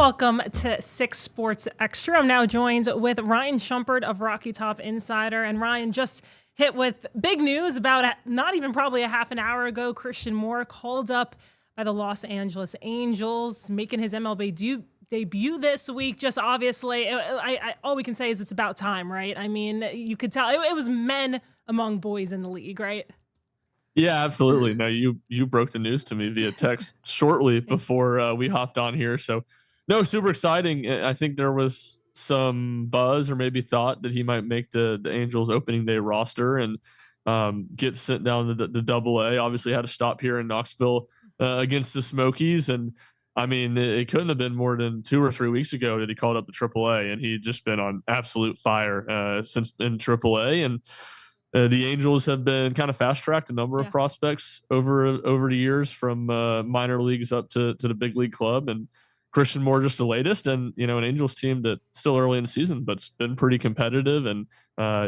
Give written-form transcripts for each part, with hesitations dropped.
Welcome to Six Sports Extra. I'm now joined with Ryan Schumpert of Rocky Top Insider. And Ryan, just hit with big news about not even probably a half an hour ago. Christian Moore called up by the Los Angeles Angels, making his MLB debut this week. Just obviously, all we can say is it's about time, right? I mean, you could tell it was men among boys in the league, right? Yeah, absolutely. No, you broke the news to me via text shortly before we hopped on here. So, no, super exciting. I think there was some buzz or maybe thought that he might make the Angels opening day roster and get sent down to the Double A. Obviously, had to stop here in Knoxville against the Smokies, and I mean, it couldn't have been more than 2 or 3 weeks ago that he called up the Triple A, and he'd just been on absolute fire since in Triple A. And the Angels have been kind of fast-tracked a number of prospects over the years from minor leagues up to the big league club, and Christian Moore just the latest. And an Angels team that's still early in the season, but it's been pretty competitive and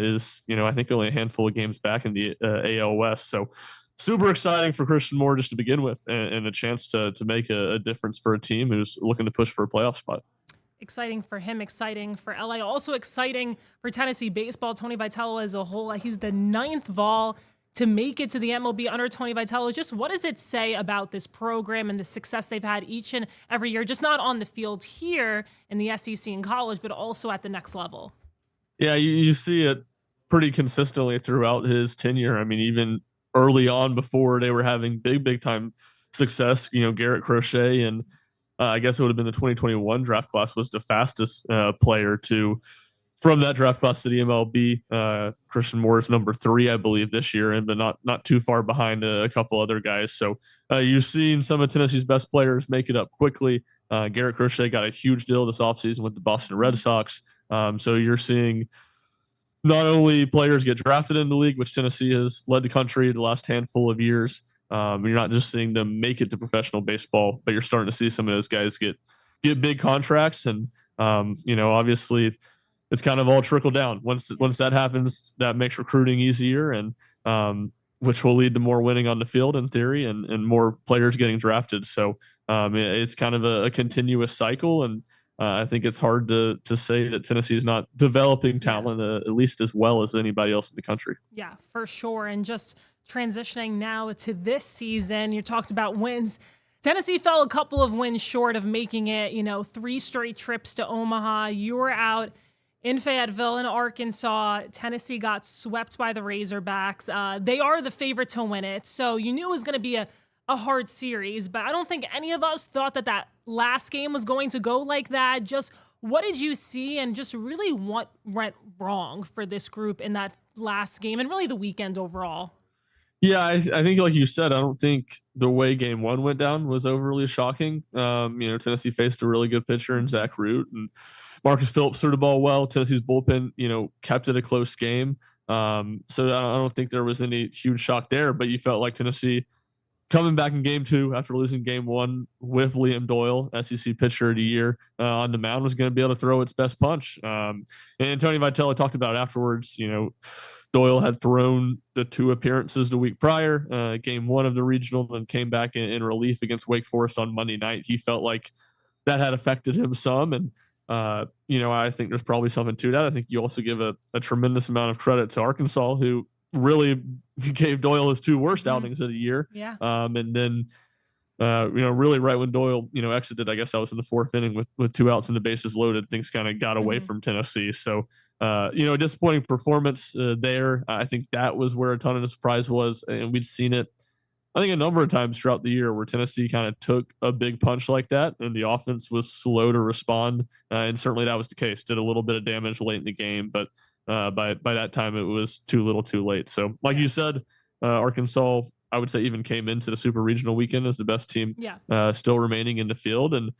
is I think only a handful of games back in the AL West. So super exciting for Christian Moore just to begin with, and a chance to make a difference for a team who's looking to push for a playoff spot. Exciting for him, exciting for LA, also exciting for Tennessee baseball. Tony Vitello as a whole, he's the 9th Vol to make it to the MLB under Tony Vitello. Just what does it say about this program and the success they've had each and every year, just not on the field here in the SEC in college, but also at the next level? Yeah, you see it pretty consistently throughout his tenure. I mean, even early on before they were having big time success, Garrett Crochet and I guess it would have been the 2021 draft class was the fastest player from that draft class to the MLB. Christian Moore is number 3, I believe, this year, and but not too far behind a couple other guys. So you've seen some of Tennessee's best players make it up quickly. Garrett Crochet got a huge deal this offseason with the Boston Red Sox. So you're seeing not only players get drafted in the league, which Tennessee has led the country the last handful of years. You're not just seeing them make it to professional baseball, but you're starting to see some of those guys get big contracts. And, obviously it's kind of all trickle down. Once that happens, that makes recruiting easier, and which will lead to more winning on the field in theory, and more players getting drafted. So it's kind of a continuous cycle. And I think it's hard to say that Tennessee is not developing talent at least as well as anybody else in the country. Yeah, for sure. And just transitioning now to this season, you talked about wins. Tennessee fell a couple of wins short of making it, 3 straight trips to Omaha. You were out in Fayetteville in Arkansas. Tennessee got swept by the Razorbacks. They are the favorite to win it. So you knew it was going to be a hard series, but I don't think any of us thought that last game was going to go like that. Just what did you see, and just really what went wrong for this group in that last game and really the weekend overall? Yeah, I think like you said, I don't think the way game 1 went down was overly shocking. Tennessee faced a really good pitcher in Zach Root, and Marcus Phillips threw the ball well. Tennessee's bullpen, kept it a close game. So I don't think there was any huge shock there, but you felt like Tennessee coming back in game 2 after losing game 1 with Liam Doyle, SEC pitcher of the year, on the mound, was going to be able to throw its best punch. And Tony Vitello talked about it afterwards. Doyle had thrown the 2 appearances the week prior, game 1 of the regional, then came back in relief against Wake Forest on Monday night. He felt like that had affected him some. And, I think there's probably something to that. I think you also give a tremendous amount of credit to Arkansas, who really gave Doyle his 2 worst outings of the year. Yeah. And then, really right when Doyle, exited, I guess that was in the 4th inning with 2 outs and the bases loaded, things kind of got away from Tennessee. So, a disappointing performance there. I think that was where a ton of the surprise was. And we'd seen it, I think, a number of times throughout the year where Tennessee kind of took a big punch like that and the offense was slow to respond. And certainly that was the case. Did a little bit of damage late in the game, but by that time it was too little too late. So like you said, Arkansas, I would say, even came into the Super Regional weekend as the best team still remaining in the field. And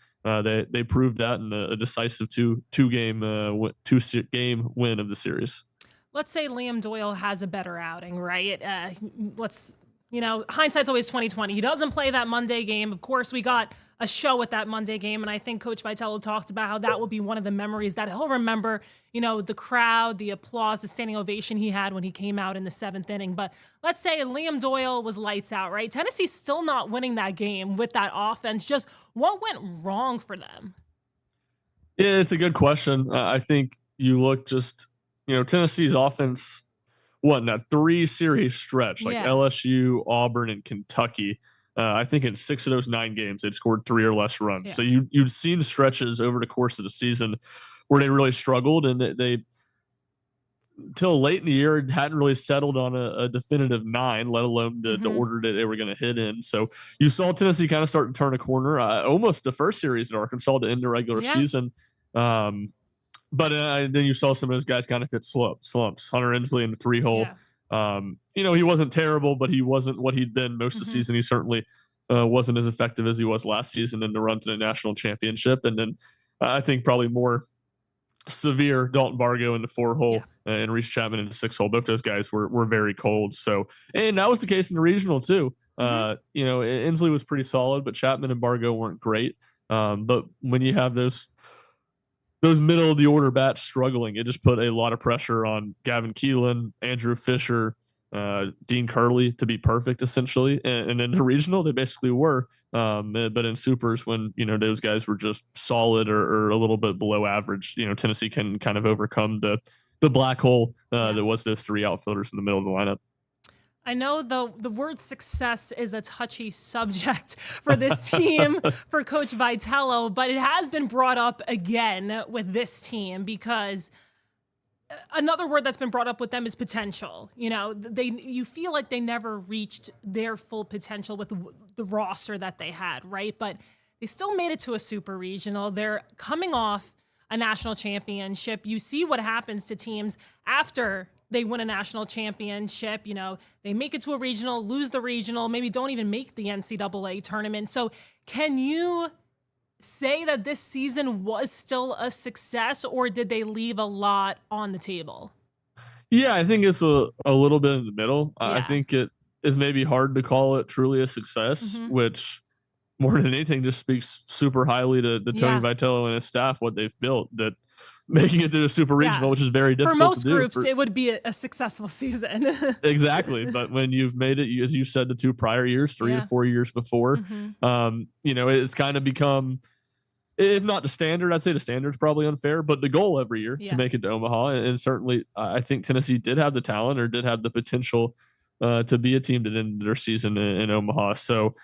they proved that in a decisive two game win of the series. Let's say Liam Doyle has a better outing, right? Hindsight's always 20/20. He doesn't play that Monday game. Of course, we got a show with that Monday game, and I think Coach Vitello talked about how that will be one of the memories that he'll remember, the crowd, the applause, the standing ovation he had when he came out in the 7th inning. But let's say Liam Doyle was lights out, right? Tennessee's still not winning that game with that offense. Just what went wrong for them? Yeah, it's a good question. I think you look just, Tennessee's offense, what, in that 3-series stretch, like Yeah. LSU, Auburn, and Kentucky. I think in 6 of those 9 games, they'd scored 3 or less runs. Yeah. So you'd seen stretches over the course of the season where they really struggled, and they till late in the year hadn't really settled on a definitive 9, let alone the Mm-hmm. order that they were going to hit in. So you saw Tennessee kind of start to turn a corner, almost the first series in Arkansas to end the regular Yeah. season. Um, but then you saw some of those guys kind of hit slumps. Hunter Ensley in the 3 hole. Yeah. He wasn't terrible, but he wasn't what he'd been most of the Mm-hmm. season. He certainly wasn't as effective as he was last season in the run to the national championship. And then I think probably more severe Dalton Bargo in the 4 hole Yeah. and Reese Chapman in the 6 hole. Both those guys were very cold. So, and that was the case in the regional too. Mm-hmm. Inslee was pretty solid, but Chapman and Bargo weren't great. But when you have those middle of the order bats struggling, it just put a lot of pressure on Gavin Keelan, Andrew Fisher, Dean Curley to be perfect essentially. And in the regional, they basically were. But in supers, when those guys were just solid or a little bit below average, Tennessee can kind of overcome the black hole Yeah. that was those 3 outfielders in the middle of the lineup. I know the word success is a touchy subject for this team, for Coach Vitello, but it has been brought up again with this team because another word that's been brought up with them is potential. You feel like they never reached their full potential with the roster that they had, right? But they still made it to a super regional. They're coming off a national championship. You see what happens to teams after they win a national championship. They make it to a regional, lose the regional, maybe don't even make the NCAA tournament. So can you say that this season was still a success, or did they leave a lot on the table? Yeah, I think it's a little bit in the middle. I Yeah. think it is maybe hard to call it truly a success, Mm-hmm. which more than anything just speaks super highly to Tony Yeah. Vitello and his staff, what they've built, that making it to the super Yeah. regional, which is very For difficult to most do. groups, it would be a successful season. Exactly. But when you've made it, as you said, the 2 prior years, 3 to Yeah. 4 years before, Mm-hmm. it's kind of become, if not the standard, I'd say the standard's probably unfair, but the goal every year to Yeah. make it to Omaha. And certainly, I think Tennessee did have the talent or did have the potential to be a team that ended their season in Omaha. So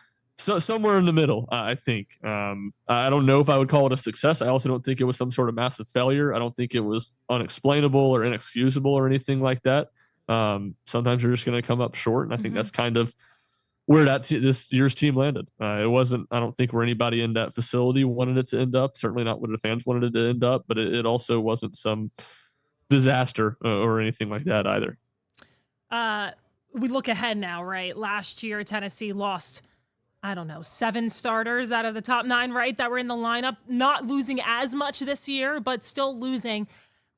somewhere in the middle, I think. I don't know if I would call it a success. I also don't think it was some sort of massive failure. I don't think it was unexplainable or inexcusable or anything like that. Sometimes you're just going to come up short, and I think Mm-hmm. that's kind of where this year's team landed. It wasn't, I don't think, where anybody in that facility wanted it to end up. Certainly not where the fans wanted it to end up, but it also wasn't some disaster or anything like that either. We look ahead now, right? Last year, Tennessee lost, I don't know, 7 starters out of the top 9, right, that were in the lineup. Not losing as much this year, but still losing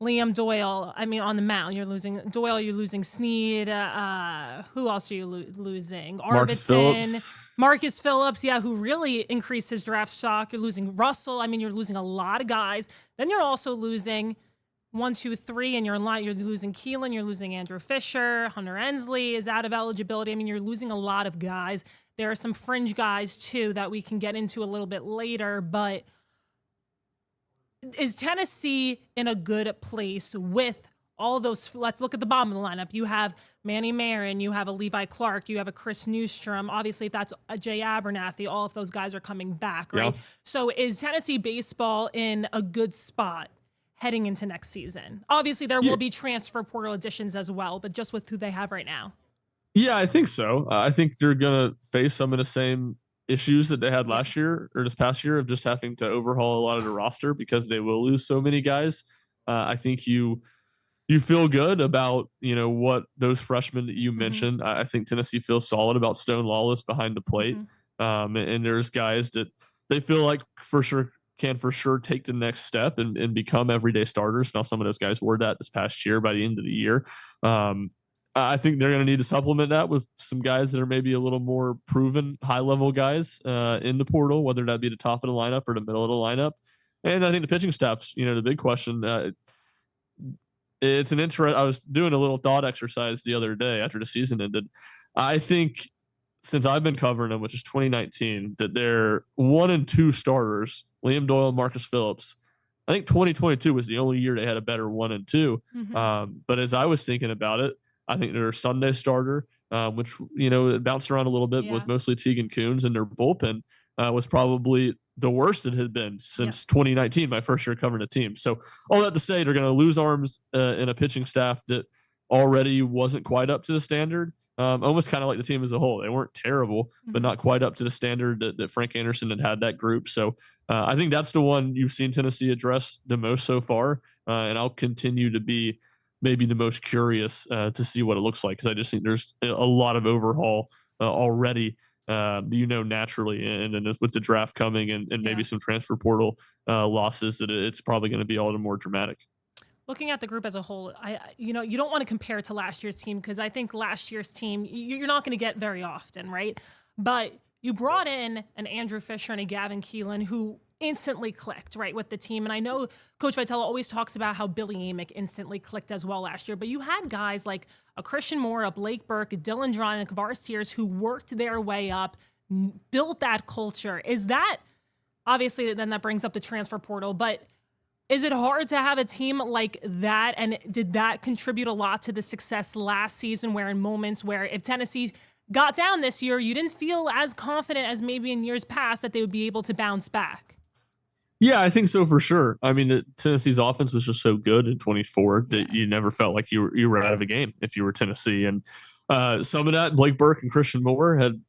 Liam Doyle. I mean, on the mound, you're losing Doyle, you're losing Snead. Who else are you losing? Arvidsson, Marcus Phillips, yeah, who really increased his draft stock. You're losing Russell. I mean, you're losing a lot of guys. Then you're also losing 1, 2, 3 in your line. You're losing Keelan, you're losing Andrew Fisher, Hunter Ensley is out of eligibility. I mean, you're losing a lot of guys. There are some fringe guys, too, that we can get into a little bit later, but is Tennessee in a good place with all those? Let's look at the bottom of the lineup. You have Manny Marin, you have a Levi Clark, you have a Chris Newstrom. Obviously, if that's a Jay Abernathy, all of those guys are coming back, right? Yeah. So is Tennessee baseball in a good spot heading into next season? Obviously, there will be transfer portal additions as well, but just with who they have right now. Yeah, I think so. I think they're going to face some of the same issues that they had last year or this past year of just having to overhaul a lot of the roster because they will lose so many guys. I think you feel good about, what those freshmen that you mentioned. I think Tennessee feels solid about Stone Lawless behind the plate. And there's guys that they feel like can for sure take the next step and become everyday starters. Now, some of those guys were that this past year by the end of the year. I think they're going to need to supplement that with some guys that are maybe a little more proven high-level guys in the portal, whether that be the top of the lineup or the middle of the lineup. And I think the pitching staff's, the big question. It's an interest. I was doing a little thought exercise the other day after the season ended. I think since I've been covering them, which is 2019, that they're 1 and 2 starters, Liam Doyle and Marcus Phillips, I think 2022 was the only year they had a better 1 and 2. Hmm. But as I was thinking about it, I think their Sunday starter, which it bounced around a little bit, was Yeah. mostly Tegan Coons, and their bullpen was probably the worst it had been Yep. since 2019, my first year covering the team. So all that to say, they're going to lose arms in a pitching staff that already wasn't quite up to the standard. Almost kind of like the team as a whole. They weren't terrible, but Hmm. not quite up to the standard that Frank Anderson had that group. So I think that's the one you've seen Tennessee address the most so far, and I'll continue to be maybe the most curious to see what it looks like, because I just think there's a lot of overhaul already. Naturally, and then with the draft coming and maybe Yeah. some transfer portal losses, that it's probably going to be all the more dramatic. Looking at the group as a whole, you don't want to compare it to last year's team, because I think last year's team you're not going to get very often, right? But you brought in an Andrew Fisher and a Gavin Keelan who instantly clicked, right, with the team. And I know Coach Vitello always talks about how Billy Amick instantly clicked as well last year, but you had guys like a Christian Moore, a Blake Burke, a Dylan Dron, and Kavaris Tears who worked their way up, built that culture. Is that obviously then that brings up the transfer portal, but is it hard to have a team like that? And did that contribute a lot to the success last season, where in moments where if Tennessee got down this year, you didn't feel as confident as maybe in years past that they would be able to bounce back? Yeah, I think so for sure. I mean, Tennessee's offense was just so good in 24 Yeah. that you never felt like you were out of a game if you were Tennessee. And some of that, Blake Burke and Christian Moore had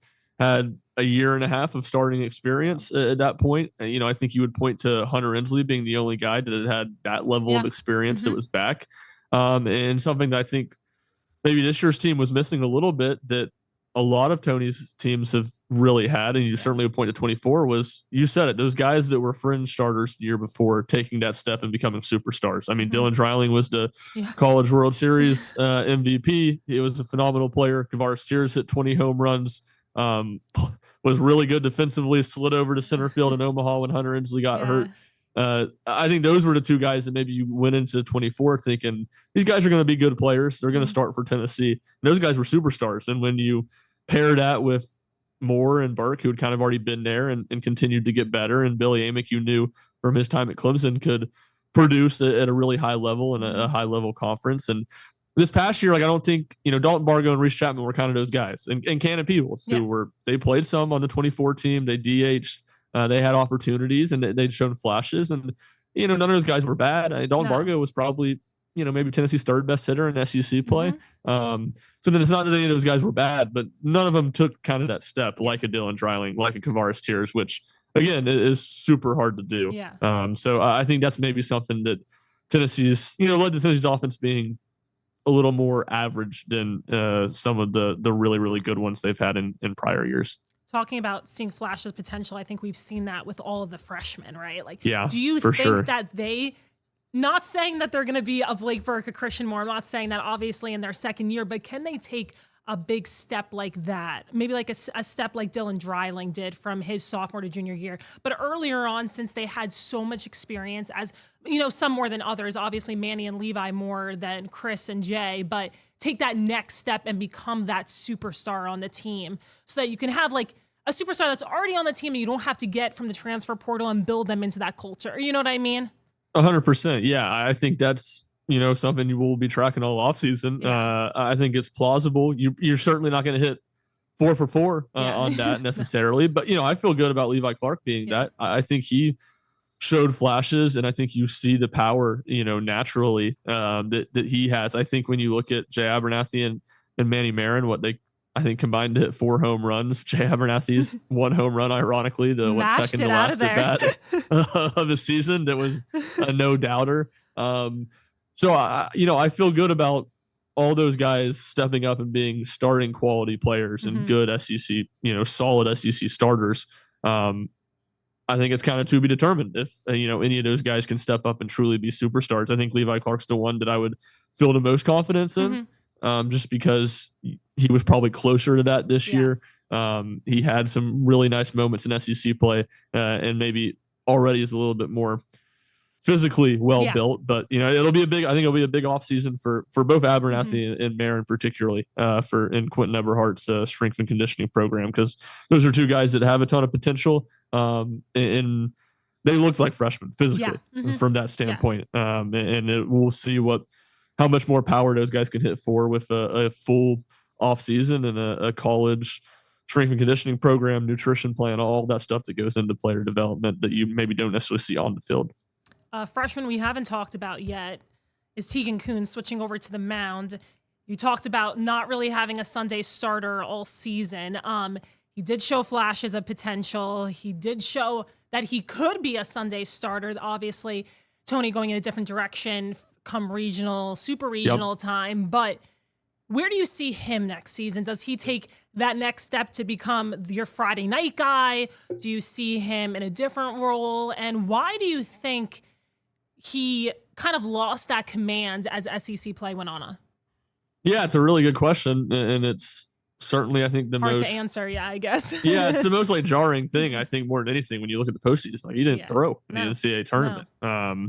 a year and a half of starting experience at that point. I think you would point to Hunter Inslee being the only guy that had that level of Yeah. experience that Hmm. was back. And something that I think maybe this year's team was missing a little bit, that a lot of Tony's teams have really had, and you Yeah. certainly would point to 24, was, you said it, those guys that were fringe starters the year before taking that step and becoming superstars. I mean, Hmm. Dylan Dreiling was the Yeah. College World Series MVP. He was a phenomenal player. Kavaris Tears hit 20 home runs. Um, was really good defensively, slid over to center field in Omaha when Hunter Inslee got hurt. Yeah. I think those were the two guys that maybe you went into 24 thinking these guys are going to be good players. They're going to Mhm. start for Tennessee. And those guys were superstars. And when you pair that with Moore and Burke, who had kind of already been there and continued to get better, and Billy Amick, you knew from his time at Clemson, could produce at a really high level and a Mhm. high level conference. And this past year, like, I don't think, Dalton Bargo and Reese Chapman were kind of those guys, and Cannon Peebles, Yeah. they played some on the 24 team. They DH'd. They had opportunities and they'd shown flashes, and none of those guys were bad. Dalton No. Bargo was probably maybe Tennessee's third best hitter in SEC play. Hmm. So then it's not that any of those guys were bad, but none of them took kind of that step, Yeah. like a Dylan Dreiling, like a Kavaris Tears, which again is super hard to do. Yeah. So I think that's maybe something that Tennessee's led to Tennessee's offense being a little more average than some of the really, really good ones they've had in prior years. Talking about seeing flashes of potential, I think we've seen that with all of the freshmen, right? Like, Yeah, do you for think sure. that not saying that they're going to be a Blake Burke, a Christian Moore, I'm not saying that obviously in their second year, but can they take a big step like that? Maybe like a step like Dylan Dreiling did from his sophomore to junior year. But earlier on, since they had so much experience, as some more than others, obviously Manny and Levi more than Chris and Jay, but take that next step and become that superstar on the team so that you can have like a superstar that's already on the team and you don't have to get from the transfer portal and build them into that culture. You know what I mean? 100%. Yeah, I think that's something you will be tracking all offseason. Yeah. I think it's plausible. You're certainly not going to hit 4 for 4 Yeah. on that necessarily, but I feel good about Levi Clark being Yeah. that. I think he showed flashes, and I think you see the power naturally that he has. I think when you look at Jay Abernathy and Manny Marin, what they I think combined to hit 4 home runs. Jay Abernathy's 1 home run, ironically, the second to last at bat of the season. That was a no doubter. So I feel good about all those guys stepping up and being starting quality players and good SEC, solid SEC starters. I think it's kind of to be determined if any of those guys can step up and truly be superstars. I think Levi Clark's the one that I would feel the most confidence in. Just because he was probably closer to that this year. He had some really nice moments in SEC play, and maybe already is a little bit more physically well built. But I think it'll be a big offseason for both Abernathy and Marin, particularly in Quentin Eberhardt's strength and conditioning program, because those are two guys that have a ton of potential. And they looked like freshmen Yeah. physically Hmm. from that Yeah. standpoint. We'll see how much more power those guys can hit for with a full off season and a college strength and conditioning program, nutrition plan, all that stuff that goes into player development that you maybe don't necessarily see on the field. Freshman we haven't talked about yet is Tegan Kuhn switching over to the mound. You talked about not really having a Sunday starter all season. He did show flashes of potential. He did show that he could be a Sunday starter. Obviously, Tony going in a different direction come regional, super regional time. But where do you see him next season? Does he take that next step to become your Friday night guy? Do you see him in a different role? And why do you think he kind of lost that command as SEC play went on? Yeah, it's a really good question, and it's certainly, I think, the Hard most to answer, yeah, I guess. yeah, it's the most like jarring thing, I think, more than anything when you look at the postseason. Like, he didn't throw in the NCAA tournament. No.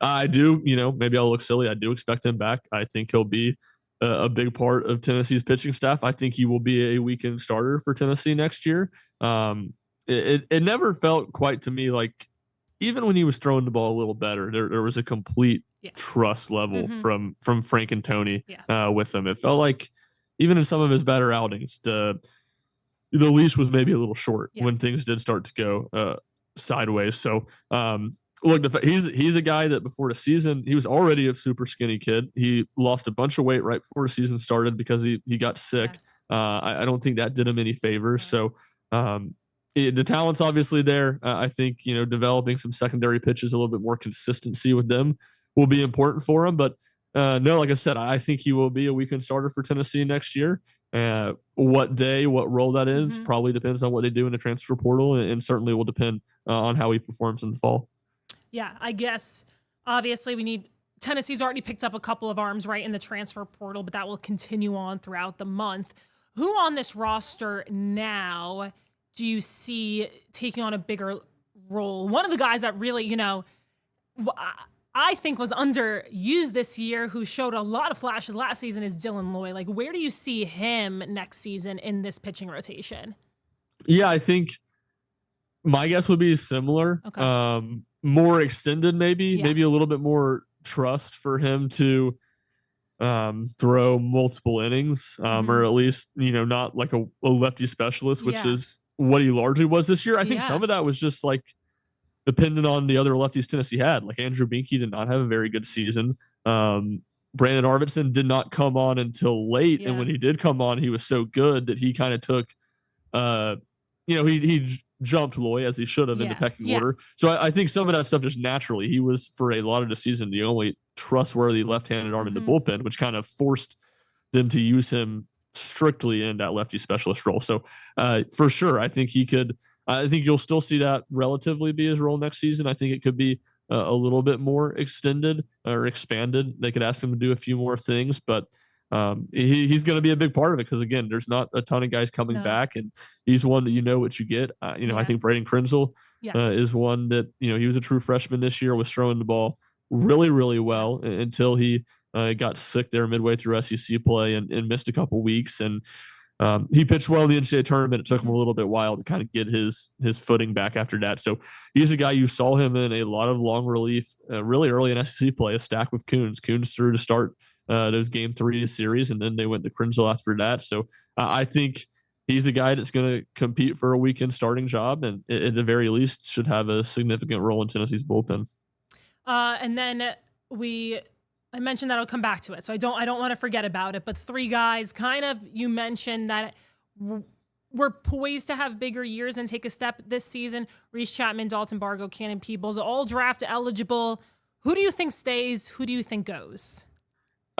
I do, maybe I'll look silly. I do expect him back. I think he'll be a big part of Tennessee's pitching staff. I think he will be a weekend starter for Tennessee next year. It never felt quite to me like, even when he was throwing the ball a little better, there was a complete trust level from Frank and Tony with him. It felt like even in some of his better outings, the leash was maybe a little short when things did start to go sideways. So look, he's a guy that before the season, he was already a super skinny kid. He lost a bunch of weight right before the season started because he got sick. Yes. I don't think that did him any favors. So the talent's obviously there. I think, developing some secondary pitches, a little bit more consistency with them will be important for him. But no, like I said, I think he will be a weekend starter for Tennessee next year. What day, what role that is, probably depends on what they do in the transfer portal, and certainly will depend on how he performs in the fall. Yeah, I guess obviously Tennessee's already picked up a couple of arms right in the transfer portal, but that will continue on throughout the month. Who on this roster now do you see taking on a bigger role? One of the guys that really, I think was underused this year, who showed a lot of flashes last season, is Dylan Loy. Like, where do you see him next season in this pitching rotation? Yeah, I think my guess would be similar. Okay. More extended, maybe a little bit more trust for him to throw multiple innings, or at least, not like a lefty specialist, which is what he largely was this year. I think some of that was just like dependent on the other lefties Tennessee had. Like, Andrew Binke did not have a very good season. Brandon Arvidsson did not come on until late, and when he did come on, he was so good that he kind of took, he jumped Loy, as he should have, in the pecking order. So I think some of that stuff just naturally, he was for a lot of the season the only trustworthy left-handed arm in the bullpen, which kind of forced them to use him strictly in that lefty specialist role. So for sure, I think you'll still see that relatively be his role next season. I think it could be a little bit more extended or expanded. They could ask him to do a few more things, but he's going to be a big part of it because, again, there's not a ton of guys coming back, and he's one that what you get. I think Braden Krenzel is one that, he was a true freshman this year, was throwing the ball really, really well until he got sick there midway through SEC play and missed a couple weeks. And he pitched well in the NCAA tournament. It took him a little bit while to kind of get his footing back after that. So he's a guy, you saw him in a lot of long relief really early in SEC play, a stack with Coons through to start those game 3 series, and then they went to Krenzel after that. So I think he's a guy that's going to compete for a weekend starting job, and at the very least should have a significant role in Tennessee's bullpen. And then I mentioned that I'll come back to it, so I don't want to forget about it. But 3 guys, kind of, you mentioned that we're poised to have bigger years and take a step this season. Reese Chapman, Dalton Bargo, Cannon Peebles, all draft eligible. Who do you think stays? Who do you think goes?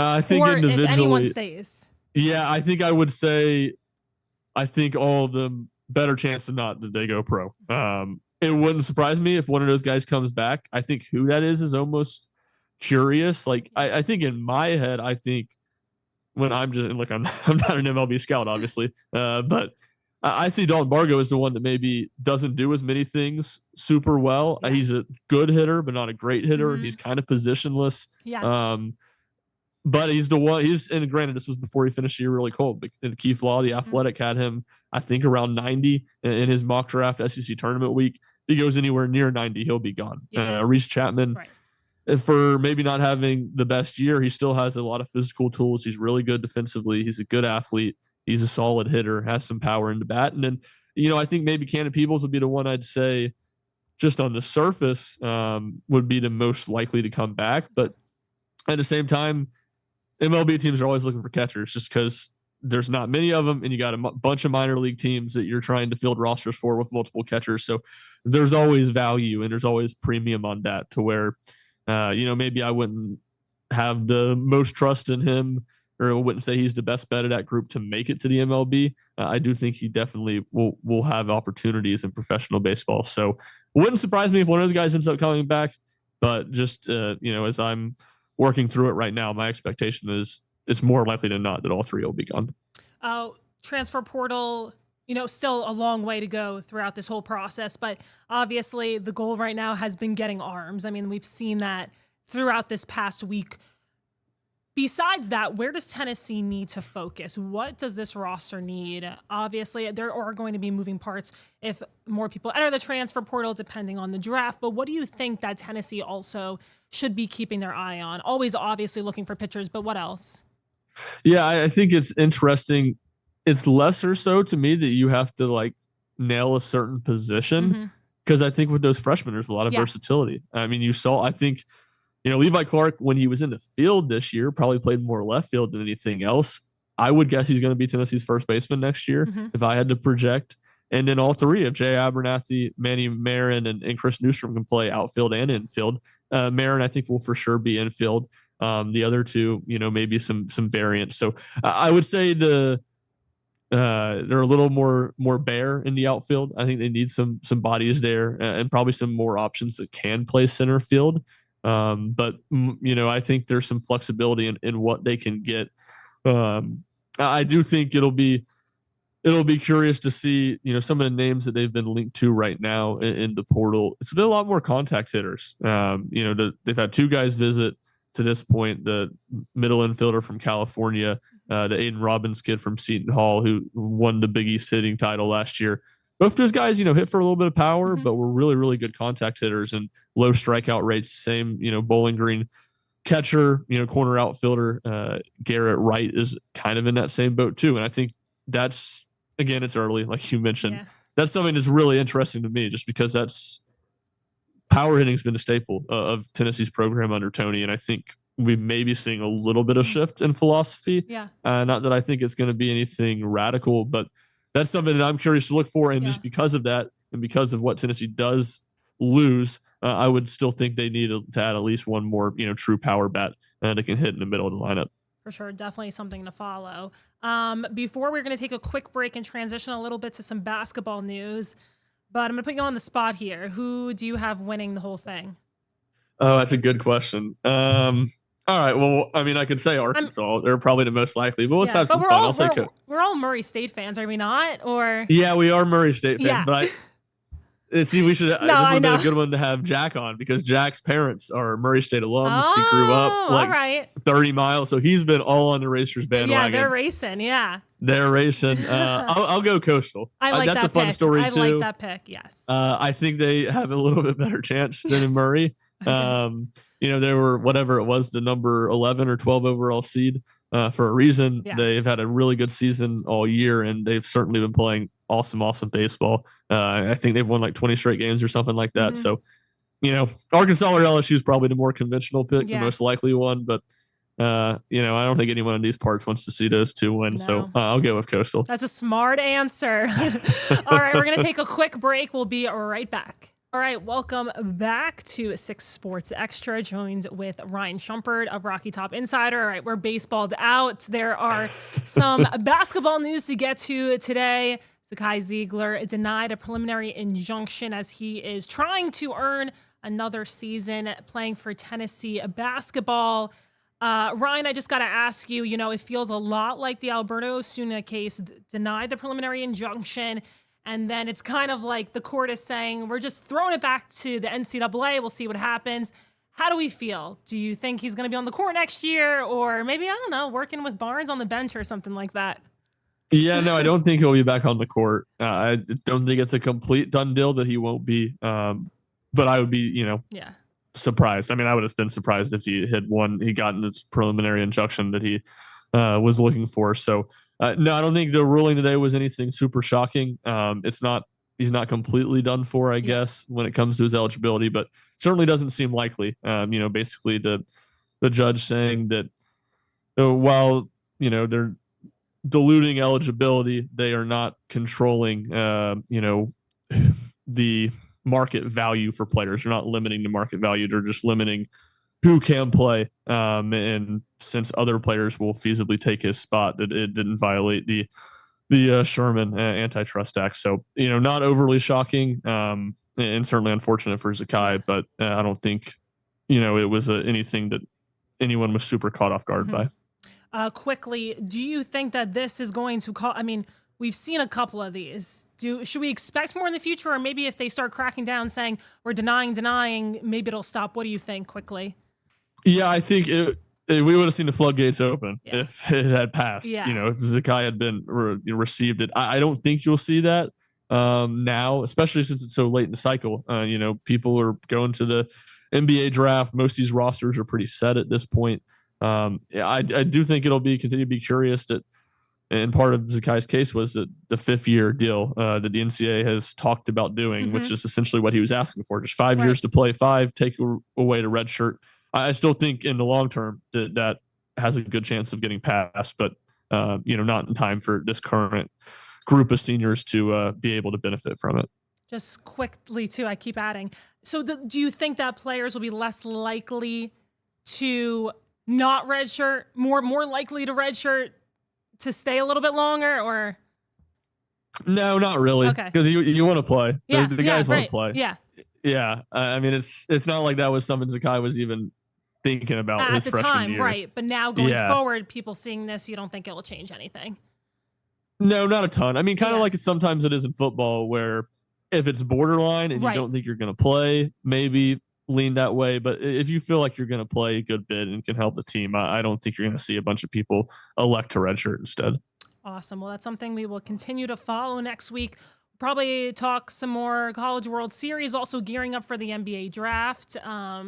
I think or individually, if anyone stays. Yeah, I think I would say, I think all of them, better chance than not that they go pro. It wouldn't surprise me if one of those guys comes back. I think who that is almost curious. Like, I think in my head, I think when I'm just, look, I'm not an MLB scout, obviously, but I see Dalton Bargo as the one that maybe doesn't do as many things super well. He's a good hitter, but not a great hitter. He's kind of positionless. But he's the one. And granted, this was before he finished the year really cold. But Keith Law, the Athletic, had him, I think, around 90 in his mock draft SEC tournament week. he goes anywhere near 90, he'll be gone. Yeah. Reese Chapman, Right. for maybe not having the best year, he still has a lot of physical tools. He's really good defensively. He's a good athlete. He's a solid hitter, has some power in the bat. And then, I think maybe Cannon Peebles would be the one I'd say just on the surface would be the most likely to come back. But at the same time, MLB teams are always looking for catchers just because there's not many of them, and you got a bunch of minor league teams that you're trying to field rosters for with multiple catchers. So there's always value and there's always premium on that to where, maybe I wouldn't have the most trust in him, or I wouldn't say he's the best bet of that group to make it to the MLB. I do think he definitely will have opportunities in professional baseball. So it wouldn't surprise me if one of those guys ends up coming back. But just, as I'm working through it right now, my expectation is it's more likely than not that all three will be gone. Transfer portal, still a long way to go throughout this whole process. But obviously the goal right now has been getting arms. I mean, we've seen that throughout this past week. Besides that, where does Tennessee need to focus? What does this roster need? Obviously, there are going to be moving parts if more people enter the transfer portal, depending on the draft. But what do you think that Tennessee also should be keeping their eye on? Always obviously looking for pitchers, but what else? Yeah, I think it's interesting. It's lesser so to me that you have to nail a certain position, because I think with those freshmen, there's a lot of versatility. I mean, I think, Levi Clark, when he was in the field this year, probably played more left field than anything else. I would guess he's going to be Tennessee's first baseman next year if I had to project. And then all three of Jay Abernathy, Manny Marin, and Chris Newstrom can play outfield and infield. Marin, I think, will for sure be infield. The other two, maybe some variants. So I would say they're a little more bare in the outfield. I think they need some bodies there and probably some more options that can play center field. But I think there's some flexibility in what they can get. I do think it'll be curious to see, some of the names that they've been linked to right now in the portal. It's been a lot more contact hitters. They've had two guys visit to this point, the middle infielder from California, the Aiden Robbins kid from Seton Hall, who won the Big East hitting title last year. Both those guys, hit for a little bit of power, but were really, really good contact hitters and low strikeout rates. Same, Bowling Green catcher, corner outfielder, Garrett Wright is kind of in that same boat too. And I think that's, again, it's early, like you mentioned. Yeah. That's something that's really interesting to me, just because power hitting has been a staple of Tennessee's program under Tony. And I think we may be seeing a little bit of shift in philosophy. Yeah. Not that I think it's going to be anything radical, but that's something that I'm curious to look for. And just because of that, and because of what Tennessee does lose, I would still think they need to add at least one more, true power bat that can hit in the middle of the lineup. For sure. Definitely something to follow. Before we're going to take a quick break and transition a little bit to some basketball news, but I'm going to put you on the spot here. Who do you have winning the whole thing? Oh, that's a good question. All right. Well, I mean, I could say Arkansas. They're probably the most likely, but let's have some fun. We're all Murray State fans, are we not? Or yeah, we are Murray State fans. But see, we should. This would have been a good one to have Jack on, because Jack's parents are Murray State alums. He grew up 30 miles, so he's been all on the Racers bandwagon. Yeah, they're racing. Yeah, they're racing. I'll go Coastal. I like that's that a fun pick. story I too. like that pick. Yes. I think they have a little bit better chance than in Murray. They were, whatever it was, the number 11 or 12 overall seed for a reason. Yeah. They've had a really good season all year, and they've certainly been playing awesome baseball. I think they've won 20 straight games or something like that. So, Arkansas or LSU is probably the more conventional pick, the most likely one. But, I don't think anyone in these parts wants to see those two win. No. So I'll go with Coastal. That's a smart answer. All right, we're going to take a quick break. We'll be right back. All right, welcome back to 6 Sports Extra, joined with Ryan Schumpert of Rocky Top Insider. All right, we're baseballed out. There are some basketball news to get to today. Zakai Zeigler denied a preliminary injunction as he is trying to earn another season playing for Tennessee basketball. Ryan, I just got to ask you, it feels a lot like the Alberto Osuna case, denied the preliminary injunction. And then it's kind of like the court is saying, we're just throwing it back to the NCAA. We'll see what happens. How do we feel? Do you think he's going to be on the court next year? Or maybe, I don't know, working with Barnes on the bench or something like that? Yeah, no, I don't think he'll be back on the court. I don't think it's a complete done deal that he won't be. But I would be, Yeah. surprised. I mean, I would have been surprised if he had won. He gotten this preliminary injunction that he was looking for. So no, I don't think the ruling today was anything super shocking. It's not. He's not completely done for, I Yeah. guess, when it comes to his eligibility, but certainly doesn't seem likely. Basically the judge saying that while they're diluting eligibility, they are not controlling, the market value for players. They're not limiting the market value. They're just limiting who can play. And since other players will feasibly take his spot, that it didn't violate the Sherman Antitrust Act. So, not overly shocking, and certainly unfortunate for Zakai, but I don't think, it was anything that anyone was super caught off guard by. Quickly, do you think that this is going to call? I mean, we've seen a couple of these. Should we expect more in the future, or maybe if they start cracking down, saying we're denying, maybe it'll stop? What do you think? Quickly. Yeah, I think we would have seen the floodgates open if it had passed. Yeah. If Zakai had been received it. I don't think you'll see that now, especially since it's so late in the cycle. People are going to the NBA draft. Most of these rosters are pretty set at this point. I do think it'll continue to be curious that, and part of Zakai's case was that the 5-year deal that the NCAA has talked about doing, which is essentially what he was asking for, just 5 years to play, 5, take away the red shirt. I still think in the long term that has a good chance of getting passed, but not in time for this current group of seniors to be able to benefit from it. Just quickly too, I keep adding. So do you think that players will be less likely to not redshirt, more likely to redshirt to stay a little bit longer, or? No, not really. Okay. Because you want to play. Yeah, the guys want to play. Yeah. Yeah. I mean, it's not like that was something Zakai was even thinking about At his the freshman time, year. right. But now going forward, people seeing this, you don't think it will change anything? No, not a ton. I mean, kind of like sometimes it is in football, where if it's borderline and you don't think you're going to play, maybe lean that way. But if you feel like you're going to play a good bit and can help the team, I don't think you're going to see a bunch of people elect to redshirt instead. Awesome. Well, that's something we will continue to follow next week. Probably talk some more College World Series, also gearing up for the NBA draft.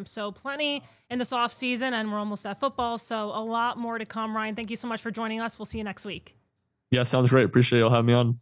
So plenty in this off season, and we're almost at football. So a lot more to come. Ryan, thank you so much for joining us. We'll see you next week. Yeah, sounds great. Appreciate you all having me on.